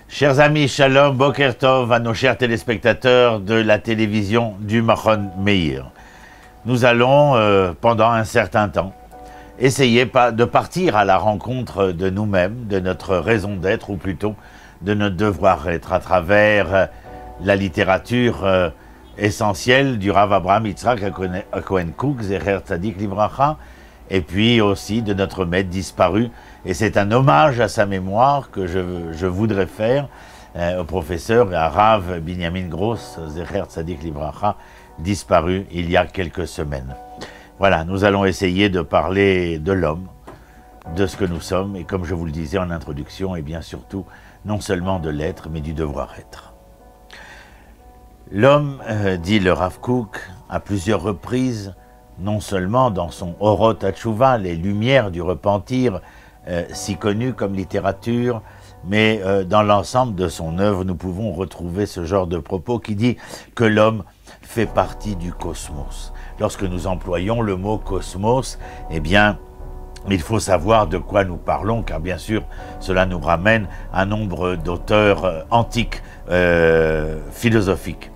Chers amis, shalom, boker tov à nos chers téléspectateurs de la télévision du Machon Meir. Nous allons, pendant un certain temps, essayer de partir à la rencontre de nous-mêmes, de notre raison d'être, ou plutôt de notre devoir-être, à travers la littérature essentielle du Rav Abraham Yitzhak Cohen Kook, Zecher Tzadik Livracha, et puis aussi de notre maître disparu. Et c'est un hommage à sa mémoire que je voudrais faire au professeur et à Rav Binyamin Gross, Zecher Tzadik Livracha, disparu il y a quelques semaines. Voilà, nous allons essayer de parler de l'homme, de ce que nous sommes, et comme je vous le disais en introduction, et bien surtout, non seulement de l'être, mais du devoir-être. L'homme, dit le Rav Kook, à plusieurs reprises, non seulement dans son Orot HaTshuva, les lumières du repentir, si connues comme littérature, mais dans l'ensemble de son œuvre, nous pouvons retrouver ce genre de propos qui dit que l'homme fait partie du cosmos. Lorsque nous employons le mot cosmos, eh bien, il faut savoir de quoi nous parlons, car bien sûr, cela nous ramène à un nombre d'auteurs antiques philosophiques.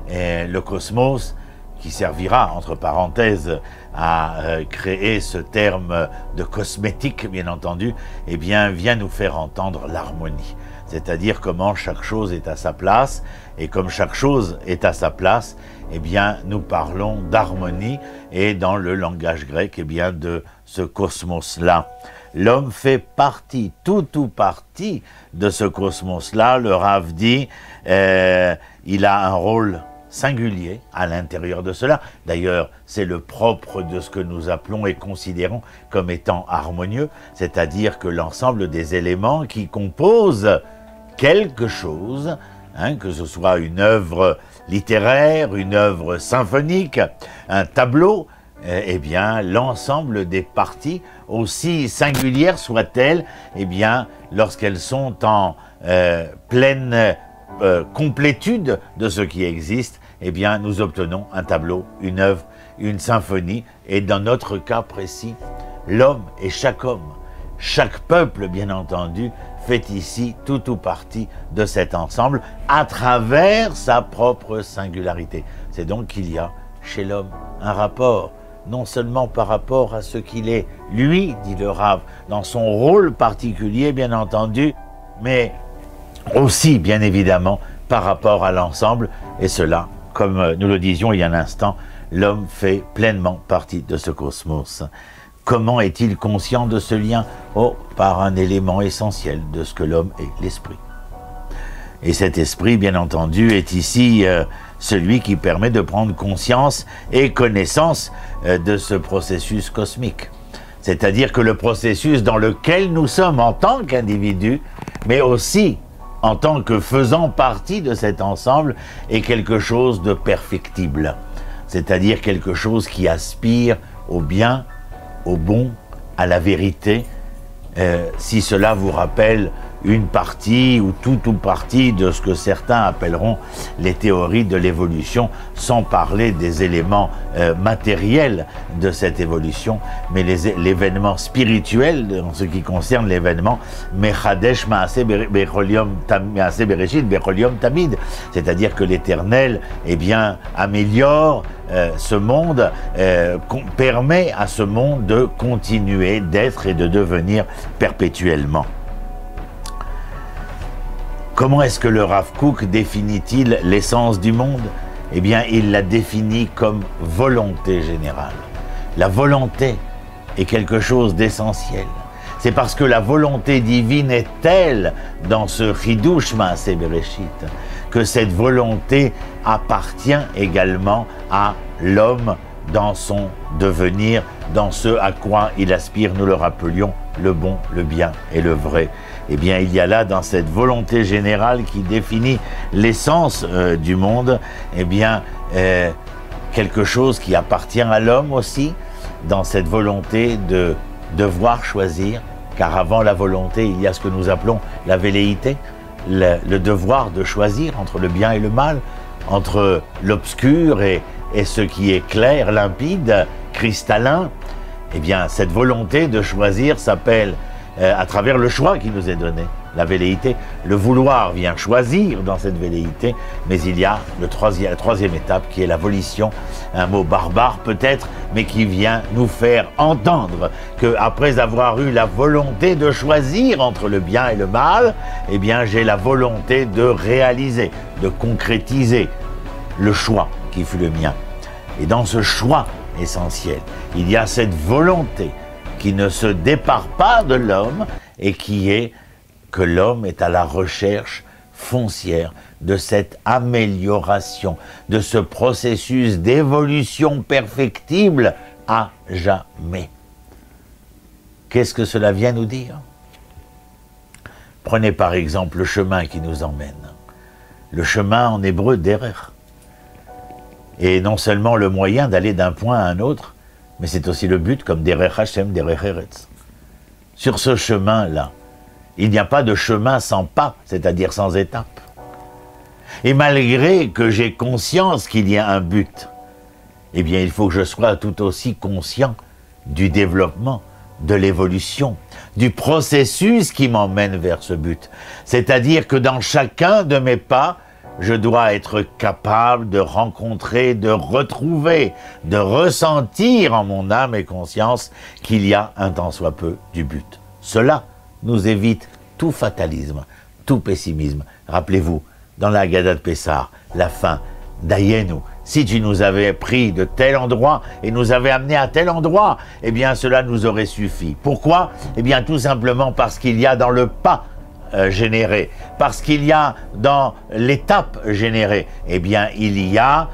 Et le cosmos, qui servira, entre parenthèses, à créer ce terme de cosmétique, bien entendu, eh bien, vient nous faire entendre l'harmonie. C'est-à-dire comment chaque chose est à sa place, et comme chaque chose est à sa place, eh bien, nous parlons d'harmonie, et dans le langage grec, eh bien, de ce cosmos-là. L'homme fait partie, tout partie de ce cosmos-là. Le Rav dit, il a un rôle singulier à l'intérieur de cela. D'ailleurs, c'est le propre de ce que nous appelons et considérons comme étant harmonieux, c'est-à-dire que l'ensemble des éléments qui composent quelque chose, que ce soit une œuvre littéraire, une œuvre symphonique, un tableau, eh bien, l'ensemble des parties, aussi singulières soient-elles, eh bien, lorsqu'elles sont en pleine complétude de ce qui existe, eh bien, nous obtenons un tableau, une œuvre, une symphonie, et dans notre cas précis, l'homme et chaque homme, chaque peuple, bien entendu, fait ici tout ou partie de cet ensemble à travers sa propre singularité. C'est donc qu'il y a chez l'homme un rapport, non seulement par rapport à ce qu'il est, lui, dit le Rav, dans son rôle particulier, bien entendu, mais aussi, bien évidemment, par rapport à l'ensemble, et cela, comme nous le disions il y a un instant, l'homme fait pleinement partie de ce cosmos. Comment est-il conscient de ce lien? Oh, par un élément essentiel de ce que l'homme est, l'esprit. Et cet esprit, bien entendu, est ici celui qui permet de prendre conscience et connaissance de ce processus cosmique. C'est-à-dire que le processus dans lequel nous sommes en tant qu'individus, mais aussi en tant que faisant partie de cet ensemble, est quelque chose de perfectible. C'est-à-dire quelque chose qui aspire au bien, au bon, à la vérité. Si cela vous rappelle une partie ou tout ou partie de ce que certains appelleront les théories de l'évolution, sans parler des éléments matériels de cette évolution, mais l'événement spirituel en ce qui concerne l'événement Mechadesh Maase Bereshit Bechol Tamid, c'est-à-dire que l'Éternel, eh bien, améliore ce monde, permet à ce monde de continuer d'être et de devenir perpétuellement. Comment est-ce que le Rav Kook définit-il l'essence du monde? Eh bien, il la définit comme volonté générale. La volonté est quelque chose d'essentiel. C'est parce que la volonté divine est telle dans ce Chidush Maase Bereshit que cette volonté appartient également à l'homme dans son devenir, dans ce à quoi il aspire, nous le rappelions, le bon, le bien et le vrai. Eh bien, il y a là, dans cette volonté générale qui définit l'essence du monde, eh bien, quelque chose qui appartient à l'homme aussi, dans cette volonté de devoir choisir, car avant la volonté, il y a ce que nous appelons la velléité, le devoir de choisir entre le bien et le mal, entre l'obscur et ce qui est clair, limpide, cristallin. Eh bien, cette volonté de choisir s'appelle, à travers le choix qui nous est donné, la velléité. Le vouloir vient choisir dans cette velléité, mais il y a la troisième étape qui est la volition, un mot barbare peut-être, mais qui vient nous faire entendre qu'après avoir eu la volonté de choisir entre le bien et le mal, eh bien j'ai la volonté de réaliser, de concrétiser le choix qui fut le mien. Et dans ce choix essentiel, il y a cette volonté qui ne se départ pas de l'homme et qui est que l'homme est à la recherche foncière de cette amélioration, de ce processus d'évolution perfectible à jamais. Qu'est-ce que cela vient nous dire? Prenez par exemple le chemin qui nous emmène. Le chemin en hébreu, derer. Et non seulement le moyen d'aller d'un point à un autre, mais c'est aussi le but, comme derer Hashem, derer Eretz. Sur ce chemin-là, il n'y a pas de chemin sans pas, c'est-à-dire sans étape. Et malgré que j'ai conscience qu'il y a un but, eh bien il faut que je sois tout aussi conscient du développement, de l'évolution, du processus qui m'emmène vers ce but. C'est-à-dire que dans chacun de mes pas, je dois être capable de rencontrer, de retrouver, de ressentir en mon âme et conscience qu'il y a un tant soit peu du but. Cela nous évite tout fatalisme, tout pessimisme. Rappelez-vous, dans la Haggadah de Pessah, la fin, Dayenu, si tu nous avais pris de tel endroit et nous avais amené à tel endroit, eh bien cela nous aurait suffi. Pourquoi? Eh bien tout simplement parce qu'il y a dans le pas généré, parce qu'il y a dans l'étape générée, eh bien il y a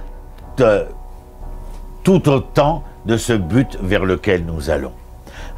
tout autant de ce but vers lequel nous allons.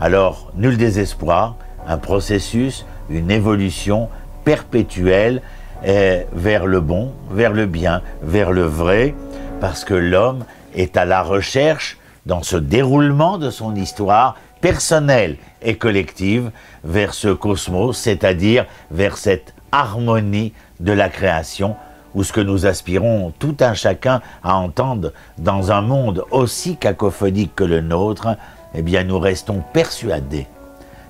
Alors, nul désespoir, un processus, une évolution perpétuelle vers le bon, vers le bien, vers le vrai, parce que l'homme est à la recherche, dans ce déroulement de son histoire personnelle et collective, vers ce cosmos, c'est-à-dire vers cette harmonie de la création, où ce que nous aspirons tout un chacun à entendre dans un monde aussi cacophonique que le nôtre, eh bien nous restons persuadés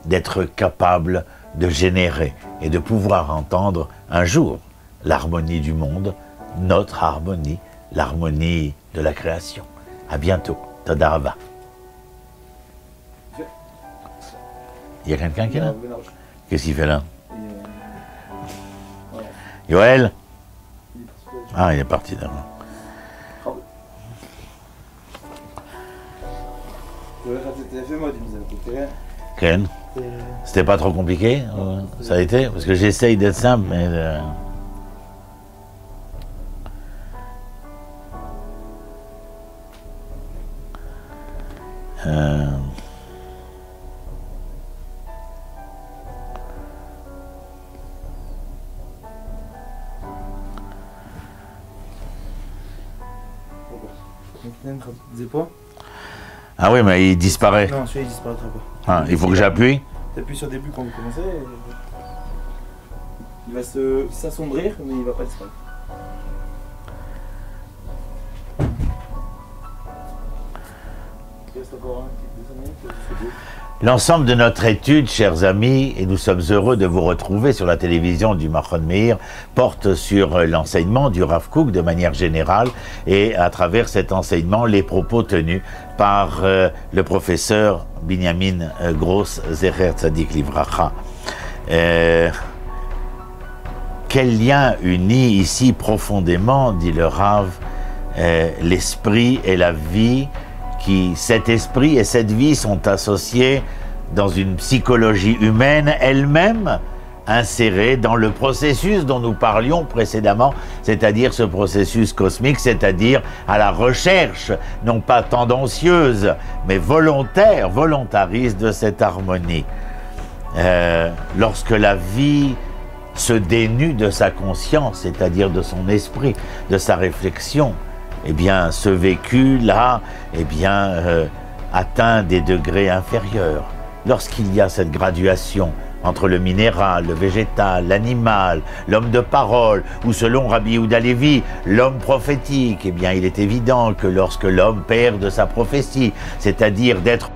d'être capables de générer et de pouvoir entendre un jour l'harmonie du monde, notre harmonie, l'harmonie de la création. À bientôt. Toda Rabba. Il y a quelqu'un qui est là? Qu'est-ce qu'il fait là? Yoël? Ah, il est parti d'abord. Ken? C'était pas trop compliqué? Ça a été? Parce que j'essaye d'être simple, mais... Ah oui, mais il disparaît. Non, celui-là il disparaîtra pas. Ah, il faut que j'appuie. T'appuies sur début quand vous commencez. Il va s'assombrir, mais il va pas disparaître. Il reste encore un petit 2 minutes, c'est beau. L'ensemble de notre étude, chers amis, et nous sommes heureux de vous retrouver sur la télévision du Machon Meir, porte sur l'enseignement du Rav Kook de manière générale et à travers cet enseignement, les propos tenus par le professeur Binyamin Gross, Zecher Tzadik Livracha. Quel lien unit ici profondément, dit le Rav, l'esprit et la vie, cet esprit et cette vie sont associés dans une psychologie humaine elle-même, insérée dans le processus dont nous parlions précédemment, c'est-à-dire ce processus cosmique, c'est-à-dire à la recherche, non pas tendancieuse, mais volontaire, volontariste de cette harmonie. Lorsque la vie se dénue de sa conscience, c'est-à-dire de son esprit, de sa réflexion, eh bien, ce vécu-là, eh bien, atteint des degrés inférieurs. Lorsqu'il y a cette graduation entre le minéral, le végétal, l'animal, l'homme de parole, ou selon Rabbi Yehuda Lévi, l'homme prophétique, eh bien, il est évident que lorsque l'homme perd de sa prophétie, c'est-à-dire d'être